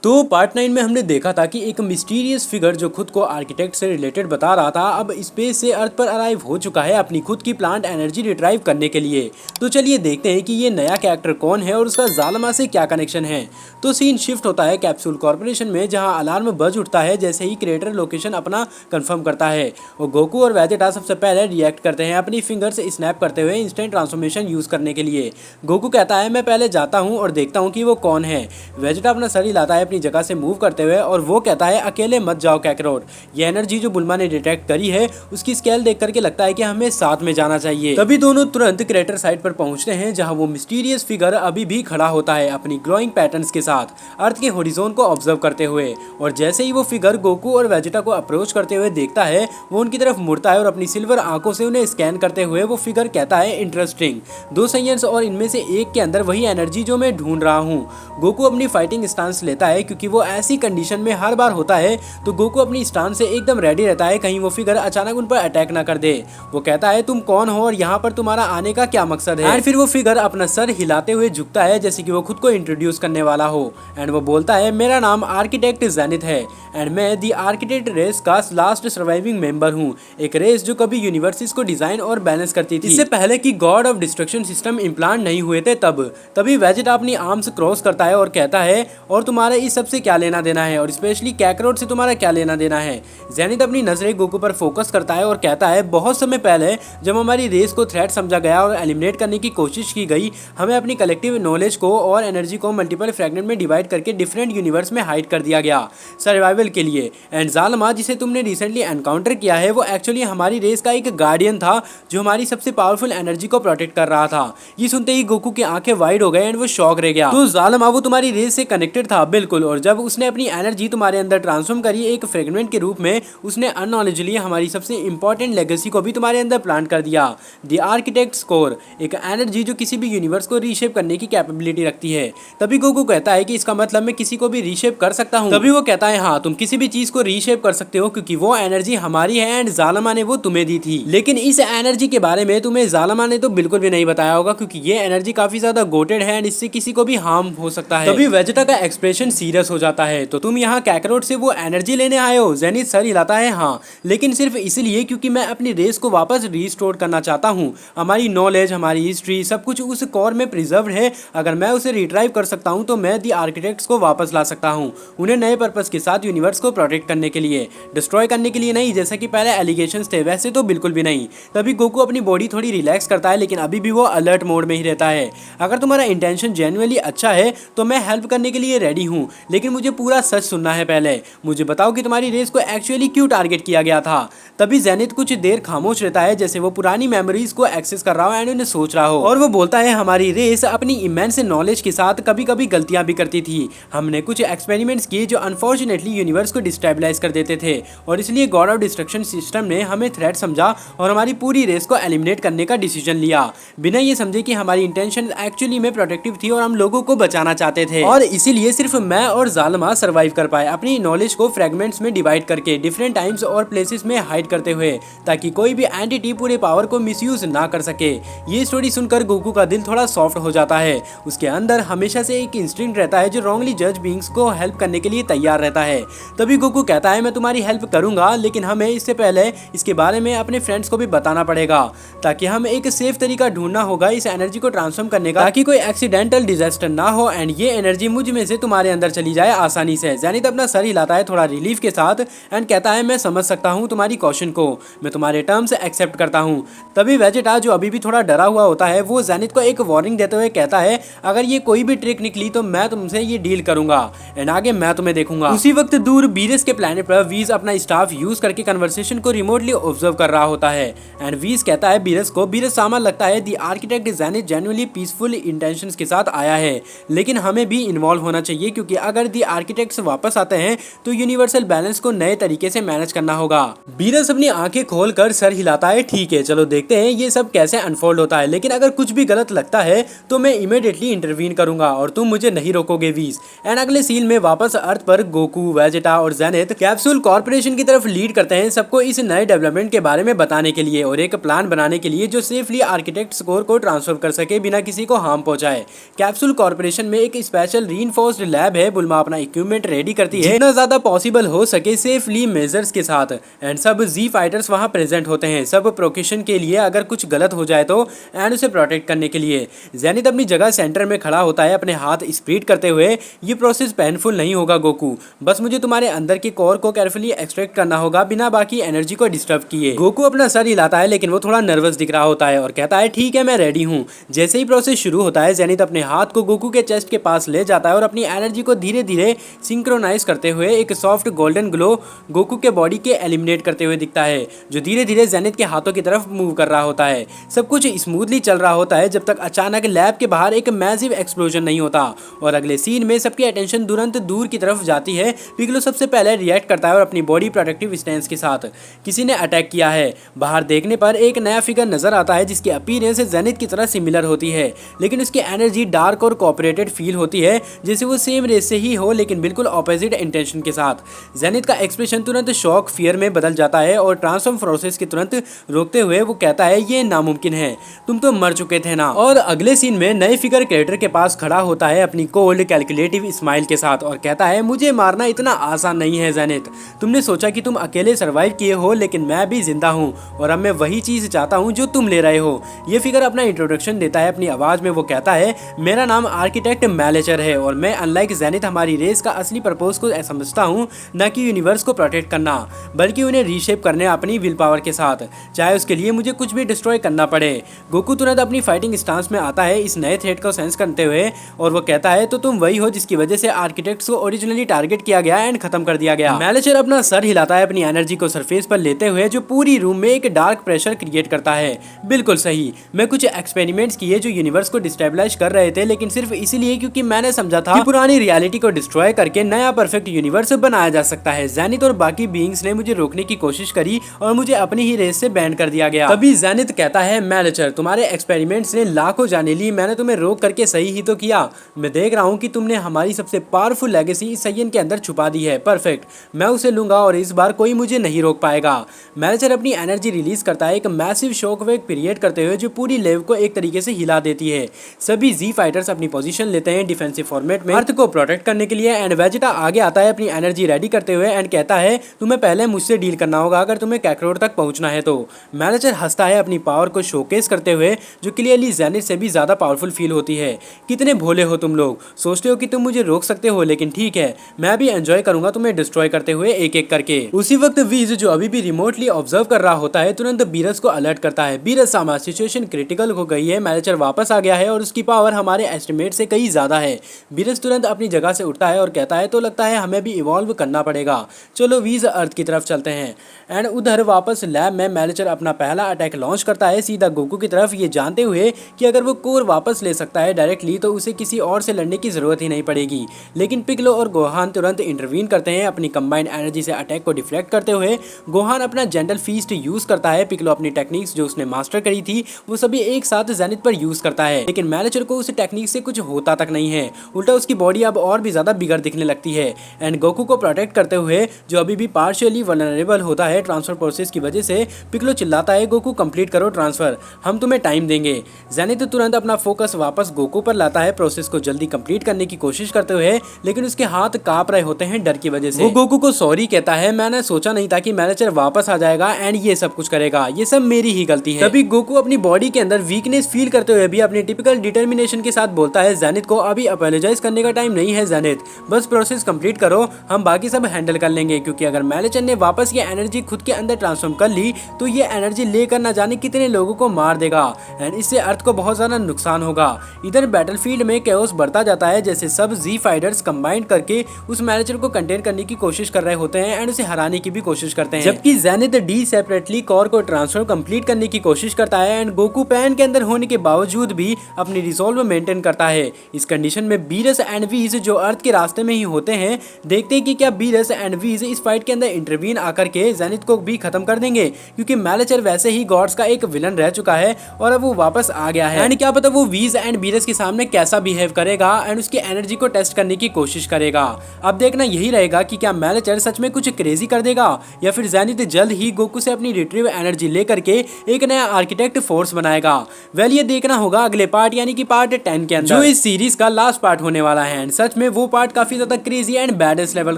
तो पार्ट 9 में हमने देखा था कि एक मिस्टीरियस फिगर जो खुद को आर्किटेक्ट से रिलेटेड बता रहा था अब स्पेस से अर्थ पर अराइव हो चुका है अपनी खुद की प्लांट एनर्जी रिट्राइव करने के लिए। तो चलिए देखते हैं कि ये नया कैरेक्टर कौन है और उसका जालमा से क्या कनेक्शन है। तो सीन शिफ्ट होता है कैप्सूल कॉर्पोरेशन में, जहां अलार्म बज उठता है जैसे ही क्रिएटर लोकेशन अपना कंफर्म करता है और गोकू और वेजेटा सबसे पहले रिएक्ट करते हैं अपनी फिंगर से स्नैप करते हुए इंस्टेंट ट्रांसफॉर्मेशन यूज करने के लिए। गोकू कहता है मैं पहले जाता हूँ और देखता हूँ कि वो कौन है। वेजेटा अपना सर हिलाता है अपनी जगह से मूव करते हुए और वो कहता है अकेले मत जाओ कैकरोट, ये एनर्जी जो बुल्मा ने डिटेक्ट करी है उसकी स्केल देख करके लगता है कि हमें साथ में जाना चाहिए। तभी दोनों तुरंत क्रेटर साइट पर पहुंचते हैं जहां वो मिस्टीरियस फिगर अभी भी खड़ा होता है अपनी ग्लोइंग पैटर्न्स के साथ अर्थ के होरिजोन को ऑब्जर्व करते हुए। और जैसे ही वो फिगर गोकू और वेजेटा को अप्रोच करते हुए देखता है वो उनकी तरफ मुड़ता है और अपनी सिल्वर आंखों से उन्हें स्कैन करते हुए वो फिगर कहता है इंटरेस्टिंग, दो साइंस और इनमें से एक के अंदर वही एनर्जी जो मैं ढूंढ रहा हूँ। गोकू अपनी फाइटिंग स्टांस लेता है क्योंकि वो ऐसी कंडीशन में हर बार होता है, तो गोकू अपनी स्टांस से एकदम रेडी रहता है कहीं वो फिगर अचानक उन पर अटैक ना कर दे। वो कहता है तुम कौन हो और यहाँ पर तुम्हारा आने का क्या मकसद है। एंड फिर वो फिगर अपना सर हिलाते हुए झुकता है जैसे कि वो खुद को इंट्रोड्यूस करने वाला हो। एंड वो बोलता है मेरा नाम आर्किटेक्ट जेनिथ है एंड मैं दी आर्किटेक्ट रेस का लास्ट सर्वाइविंग मेंबर हूँ, एक रेस जो कभी यूनिवर्सिटीज को डिजाइन और बैलेंस करती थी इससे पहले कि God of destruction system implant नहीं हुए थे तभी वेजेटा अपनी आर्म्स क्रॉस करता है और कहता है और तुम्हारा इस सबसे क्या लेना देना है और स्पेशली कैकरोट से तुम्हारा क्या लेना देना है। जेनिथ अपनी नजरें गोकू पर फोकस करता है और कहता है बहुत समय पहले जब हमारी रेस को थ्रेट समझा गया और एलिमिनेट करने की कोशिश की गई, हमें अपनी कलेक्टिव नॉलेज को और एनर्जी को मल्टीपल फ्रैगमेंट में डिवाइड करके डिफरेंट यूनिवर्स में हाइड कर दिया गया सर्वाइवल के लिए। एंड जालमा जिसे तुमने रिसेंटली एनकाउंटर किया है वो एक्चुअली हमारी रेस का एक गार्डियन था जो हमारी सबसे पावरफुल एनर्जी को प्रोटेक्ट कर रहा था। ये सुनते ही गोकू की आंखें वाइड हो गए एंड वो शॉक रह गया। तो जालमा वो तुम्हारी रेस से कनेक्टेड था बिल्कुल, और जब उसने अपनी एनर्जी तुम्हारे अंदर ट्रांसफॉर्म करी एक फ्रेगमेंट के रूप में, उसने अननॉलेजली हमारी सबसे इंपॉर्टेंट लेगेसी को भी तुम्हारे अंदर प्लांट कर दिया, द आर्किटेक्ट कोर, एक एनर्जी जो किसी भी यूनिवर्स को रीशेप करने की कैपेबिलिटी रखती है। तभी गोकू कहता है कि इसका मतलब मैं किसी को भी रीशेप कर सकता हूँ। तभी वो कहता है हाँ तुम किसी भी चीज को रीशेप कर सकते हो क्योंकि वो एनर्जी हमारी है एंड जालमा ने वो तुम्हें दी थी। लेकिन इस एनर्जी के बारे में तुम्हें जालमा ने तो बिल्कुल भी नहीं बताया होगा क्योंकि ये एनर्जी काफी ज्यादा गोटेड है एंड इससे किसी को भी हार्म हो सकता है। तभी वेजेटा का एक्सप्रेशन सीरियस हो जाता है। तो तुम यहाँ कैकरोट से वो एनर्जी लेने आए हो? जेनिथ सर हिलाता है हाँ, लेकिन सिर्फ इसलिए क्योंकि मैं अपनी रेस को वापस रीस्टोर करना चाहता हूँ। हमारी नॉलेज, हमारी हिस्ट्री, सब कुछ उस कोर में प्रिजर्व्ड है। अगर मैं उसे रिट्राइव कर सकता हूँ तो मैं दी आर्किटेक्ट्स को वापस ला सकता हूँ, उन्हें नए पर्पस के साथ यूनिवर्स को प्रोटेक्ट करने के लिए, डिस्ट्रॉय करने के लिए नहीं जैसा कि पहले एलिगेशंस थे वैसे तो बिल्कुल भी नहीं। तभी गोकू अपनी बॉडी थोड़ी रिलैक्स करता है लेकिन अभी भी वो अलर्ट मोड में ही रहता है। अगर तुम्हारा इंटेंशन जेन्युइनली अच्छा है तो मैं हेल्प करने के लिए रेडी हूँ, लेकिन मुझे पूरा सच सुनना है। पहले मुझे बताओ कि तुम्हारी रेस को एक्चुअली क्यों टारगेट किया गया था। तभी जेनिथ कुछ देर खामोश रहता है जैसे वो पुरानी मेमोरीज को एक्सेस कर रहा हो एंड उन्हें सोच रहा हो। और वो बोलता है हमारी रेस अपनी इमेंस नॉलेज के साथ कभी कभी गलतियां भी करती थी। हमने कुछ एक्सपेरिमेंट्स किए जो अनफॉर्चुनेटली यूनिवर्स को डिस्टेबलाइज कर देते थे और इसलिए गॉड ऑफ डिस्ट्रक्शन सिस्टम ने हमें थ्रेट समझा और हमारी पूरी रेस को एलिमिनेट करने का डिसीजन लिया, बिना ये समझे कि हमारी इंटेंशन एक्चुअली में प्रोटेक्टिव थी और हम लोगों को बचाना चाहते थे। और इसीलिए सिर्फ मैं और जालमा सर्वाइव कर पाए अपनी नॉलेज को फ्रेगमेंट्स में डिवाइड करके डिफरेंट टाइम्स और प्लेसेस में हाइड करते हुए, ताकि कोई भी एंटिटी पूरे पावर को मिसयूज ना कर सके। ये स्टोरी सुनकर गोकू का दिल थोड़ा सॉफ्ट हो जाता है। उसके अंदर हमेशा से एक इंस्टिंक्ट रहता है जो रॉन्गली जज बीइंग्स को हेल्प करने के लिए तैयार रहता है। तभी गोकू कहता है मैं तुम्हारी हेल्प करूंगा, लेकिन हमें इससे पहले इसके बारे में अपने फ्रेंड्स को भी बताना पड़ेगा ताकि हम एक सेफ तरीका ढूंढना होगा इस एनर्जी को ट्रांसफॉर्म करने का, ताकि कोई एक्सीडेंटल डिजास्टर ना हो एंड ये एनर्जी मुझ में से तुम्हारे अंदर चली जाए आसानी से। जेनिथ अपना सर हिलाता है थोड़ा रिलीफ के साथ एंड कहता है मैं समझ सकता हूँ तुम्हारी क्वेश्चन को, मैं तुम्हारे टर्म्स एक्सेप्ट करता हूँ। तभी वेजेटा जो अभी भी थोड़ा डरा हुआ होता है वो जेनिथ को एक वार्निंग देते हुए कहता है अगर ये कोई भी ट्रिक निकली तो मैं तुमसे ये डील करूंगा एंड आगे मैं तुम्हें देखूंगा। उसी वक्त दूर बीरस के प्लेनेट पर वीज अपना स्टाफ यूज करके कन्वर्सेशन को रिमोटली ऑब्जर्व कर रहा होता है एंड वीज कहता है बीरस को, बीरस सामान लगता है the architect Zenith genuinely peaceful intentions के साथ आया है, लेकिन हमें भी इन्वॉल्व होना चाहिए क्योंकि अगर दी आर्किटेक्ट्स वापस आते हैं तो यूनिवर्सल बैलेंस को नए तरीके से मैनेज करना होगा। बीरस अपनी आंखें खोलकर सर हिलाता है ठीक है चलो देखते हैं ये सब कैसे अनफोल्ड होता है, लेकिन अगर कुछ भी गलत लगता है तो मैं इमीडिएटली इंटरवीन करूंगा और तुम मुझे नहीं रोकोगे वीज। एंड अगले सीन में वापस अर्थ पर गोकू, वेजेटा और जेनिथ कैप्सूल कॉर्पोरेशन की तरफ लीड करते हैं सबको इस नए डेवलपमेंट के बारे में बताने के लिए और एक प्लान बनाने के लिए जो सेफली आर्किटेक्ट कोर को ट्रांसफर कर सके बिना किसी को हार्म पहुंचाए। कैप्सूल कॉर्पोरेशन में एक स्पेशल रीइंफोर्स्ड लैब है बुल्मा अपना इक्विपमेंट रेडी करती है जितना ज्यादा पॉसिबल हो सके सेफली मेजर्स के साथ। एंड सब जी फाइटर्स वहां प्रेजेंट होते हैं, सब प्रोकेशन के लिए अगर कुछ गलत हो जाए तो एंड उसे प्रोटेक्ट करने के लिए। जेनिथ अपनी जगह सेंटर में खड़ा होता है अपने हाथ स्प्रेड करते हुए। ये प्रोसेस पेनफुल नहीं होगा गोकू, बस मुझे तुम्हारे अंदर के कोर को केयरफुली एक्सट्रैक्ट करना होगा बिना बाकी एनर्जी को डिस्टर्ब किए। गोकू अपना सर हिलाता है लेकिन वो थोड़ा नर्वस दिख रहा होता है और कहता है ठीक है मैं रेडी हूँ। जैसे ही प्रोसेस शुरू होता है जेनिथ अपने हाथ को गोकू के चेस्ट के पास ले जाता है और अपनी एनर्जी को धीरे धीरे सिंक्रोनाइज करते हुए एक सॉफ्ट गोल्डन ग्लो गोकू के बॉडी के एलिमिनेट करते हुए दिखता है जो धीरे धीरे जेनिथ के हाथों की तरफ मूव कर रहा होता है। सब कुछ स्मूथली चल रहा होता है जब तक अचानक लैब के बाहर एक मैसिव एक्सप्लोजन नहीं होता और अगले सीन में सबकी अटेंशन तुरंत दूर की तरफ जाती है। पिगलो सबसे पहले रिएक्ट करता है और अपनी बॉडी प्रोटेक्टिव स्टैंस के साथ किसी ने अटैक किया है। बाहर देखने पर एक नया फिगर नजर आता है जिसकी अपीयरेंस जेनिथ की तरह सिमिलर होती है लेकिन उसकी एनर्जी डार्क और कोऑपरेटेड फील होती है जैसे वो सेम रेस से ही हो लेकिन बिल्कुल ऑपोजिट इंटेंशन के साथ। जेनिथ का एक्सप्रेशन तुरंत शॉक फियर में बदल जाता है और ट्रांसफॉर्म प्रोसेस के तुरंत रोकते हुए वो कहता है ये नामुमकिन है, तुम तो मर चुके थे ना। और अगले सीन में नए फिगर क्रिएटर के पास खड़ा होता है अपनी कोल्ड कैलकुलेटिव स्माइल के साथ और कहता है मुझे मारना इतना आसान नहीं है जेनिथ, तुमने सोचा कि तुम अकेले सर्वाइव किए हो लेकिन मैं भी जिंदा हूँ और अब मैं वही चीज चाहता हूँ जो तुम ले रहे हो। ये फिगर अपना इंट्रोडक्शन देता है अपनी आवाज में। वो कहता है मेरा नाम आर्किटेक्ट मैलेचर है और मैं अनलाइक जेनिथ हमारी रेस का असली पर्पस को समझता हूँ, न कि यूनिवर्स को प्रोटेक्ट करना बल्कि उन्हें रीशेप करने अपनी विल पावर के साथ, चाहे उसके लिए मुझे कुछ भी डिस्ट्रॉय करना पड़े। गोकू तुरंत अपनी फाइटिंग स्टांस में आता है इस नए थ्रेट को सेंस करते हुए और वो कहता है तो तुम वही हो जिसकी वजह से आर्किटेक्ट्स को ओरिजिनली टारगेट किया गया एंड खत्म कर दिया गया। मैलेचर अपना सर हिलाता है अपनी एनर्जी को सरफेस पर लेते हुए जो पूरी रूम में एक डार्क प्रेशर क्रिएट करता है। बिल्कुल सही, मैं कुछ एक्सपेरिमेंट्स किए जो यूनिवर्स को डिस्टेबलाइज कर रहे थे लेकिन सिर्फ इसीलिए क्योंकि मैंने समझा था कि पुरानी रियलिटी को डिस्ट्रॉय करके नया परफेक्ट यूनिवर्स बनाया जा सकता है। जेनिथ और बाकी बीइंग्स ने मुझे रोकने की कोशिश करी और मुझे अपनी ही रेस से बैन कर दिया गया। तभी जेनिथ कहता है मैलेचर तुम्हारे एक्सपेरिमेंट्स ने लाखों जाने ली, मैंने तुम्हें रोक करके सही ही तो किया। मैं देख रहा हूँ कि तुमने हमारी सबसे पावरफुल लेगेसी इस सयन के अंदर छुपा दी है। परफेक्ट, मैं उसे लूंगा और इस बार कोई मुझे नहीं रोक पाएगा। मैलेचर अपनी एनर्जी रिलीज करता है एक मैसिव शॉक वेव क्रिएट करते हुए जो पूरी लेव को एक तरीके से हिला देती है। सभी जी फाइटर्स अपनी पोजीशन लेते हैं डिफेंसिव फॉर्मेट में अर्थ को प्रोटेक्ट करने के लिए एंड वेजिटा आगे आता है अपनी एनर्जी रेडी करते हुए एंड कहता है तुम्हें पहले मुझसे डील करना होगा अगर तुम्हें कैकरोड तक पहुंचना है तो। मैनेजर हंसता है अपनी पावर को शोकेस करते हुए जो क्लियरली जेनिथ से भी ज्यादा पावरफुल फील होती है। कितने भोले हो तुम लोग, सोचते हो कि तुम मुझे रोक सकते हो लेकिन ठीक है मैं भी एंजॉय करूंगा तुम्हें डिस्ट्रॉय करते हुए एक एक करके। उसी वक्त वीज जो अभी भी रिमोटली ऑब्जर्व कर रहा होता है तुरंत बीरस को अलर्ट करता है बीरस सामा सिचुएशन क्रिटिकल हो गई है, मैनेजर वापस आ गया है और उसकी पावर हमारे एस्टिमेट से कहीं ज्यादा है। बीरस तुरंत अपनी जगह से उठता है और कहता है तो लगता है हमें भी इवॉल्व करना पड़ेगा, चलो वीज अर्थ की तरफ चलते हैं। एंड उधर वापस लैब में मैनेजर अपना पहला अटैक लॉन्च करता है सीधा गोकू की तरफ, ये जानते हुए कि अगर वो कोर वापस ले सकता है डायरेक्टली तो उसे किसी और से लड़ने की जरूरत ही नहीं पड़ेगी। लेकिन पिगलो और गोहान तुरंत इंटरवीन करते हैं अपनी कंबाइंड एनर्जी से अटैक को डिफ्लेक्ट करते हुए। गोहान अपना जेंटल फीस्ट यूज करता है, पिगलो अपनी टेक्निक्स जो उसने मास्टर करी थी वो सभी एक साथ जेनिथ पर यूज करता है लेकिन मैनेजर को उस टेक्निक से कुछ होता तक नहीं है, उल्टा उसकी बॉडी अब और भी ज्यादा बिगड़ दिखने लगती है। एंड गोकू को प्रोटेक्ट करते हुए जो अभी भी पार्शियली वल्नरेबल होता है ट्रांसफर प्रोसेस की वजह से, पिगलो चिल्लाता है गोकू कंप्लीट करो ट्रांसफर, हम तुम्हें टाइम देंगे। जेनिथ तुरंत अपना फोकस वापस गोकू पर लाता है प्रोसेस को जल्दी कंप्लीट करने की कोशिश करते हुए लेकिन उसके हाथ कांप रहे होते हैं डर की वजह से। वो गोकू को सॉरी कहता है मैंने सोचा नहीं था कि मैनेजर वापस आ जाएगा एंड ये सब कुछ करेगा, ये सब मेरी ही गलती है। तभी गोकू अपनी बॉडी के अंदर वीकनेस फील करते हुए भी अपनी टिपिकल डिटर्मिनेशन के साथ बोलता है जेनिथ को अभी अपोलोजाइज करने का टाइम नहीं है जेनिथ, बस प्रोसेस कंप्लीट करो, हम बाकी सब हैंडल कर लेंगे क्योंकि अगर मैनेजर ने वापस ये एनर्जी खुद के अंदर ट्रांसफॉर्म कर ली तो ये एनर्जी लेकर ना जाने कितने लोगों को मार देगा एंड इससे अर्थ को बहुत ज्यादा नुकसान होगा। इधर बैटलफील्ड में कैओस बढ़ता जाता है जैसे सब जी फाइटर्स कंबाइंड करके उस मैनेजर को कंटेन करने की कोशिश कर रहे होते हैं एंड उसे हराने की भी कोशिश करते हैं, जबकि जेनिथ डी सेपरेटली कोर को ट्रांसफर कंप्लीट करने की कोशिश करता है एंड गोकू पैन के अंदर होने के बावजूद भी अपनी रिजॉल्व मेंटेन करता है। इस कंडीशन में बीरस एंड वीज जो अर्थ के रास्ते में ही होते हैं देखते हैं कि क्या बीरस एंड वीज इस फाइट के अंदर इंटरवीन आकर के जेनिथ को भी खत्म कर देंगे क्योंकि मैनेजर वैसे ही गॉड्स का एक विलन रह चुका है और अब वो वापस आ गया है एंड क्या पता वो वीज एंड बीरस के सामने कैसा बिहेव करेगा एंड उसकी एनर्जी को टेस्ट करने की कोशिश करेगा। अब देखना यही रहेगा कि क्या मैनेजर सच में कुछ क्रेजी कर देगा या फिर जेनिथ जल्द ही गोकू से अपनी रिट्रीव एनर्जी लेकर के एक नया आर्किटेक्ट फोर्स बनाएगा। वेल ये देखना होगा अगले पार्ट यानी कि पार्ट 10 के अंदर जो इस सीरीज का लास्ट पार्ट होने वाला है। सच सच में वो पार्ट काफ़ी ज़्यादा क्रेजी एंड बैडेस्ट लेवल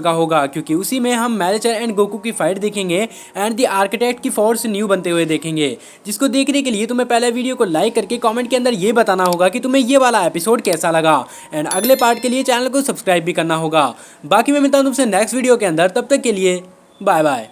का होगा, क्योंकि उसी में हम मैलेचर एंड गोकू की फाइट देखेंगे एंड द आर्किटेक्ट की फोर्स न्यू बनते हुए देखेंगे, जिसको देखने के लिए तुम्हें पहले वीडियो को लाइक करके कमेंट के अंदर ये बताना होगा कि तुम्हें ये वाला एपिसोड कैसा लगा एंड अगले पार्ट के लिए चैनल को सब्सक्राइब भी करना होगा। बाकी मैं मिलता हूँ तुमसे नेक्स्ट वीडियो के अंदर, तब तक के लिए बाय बाय।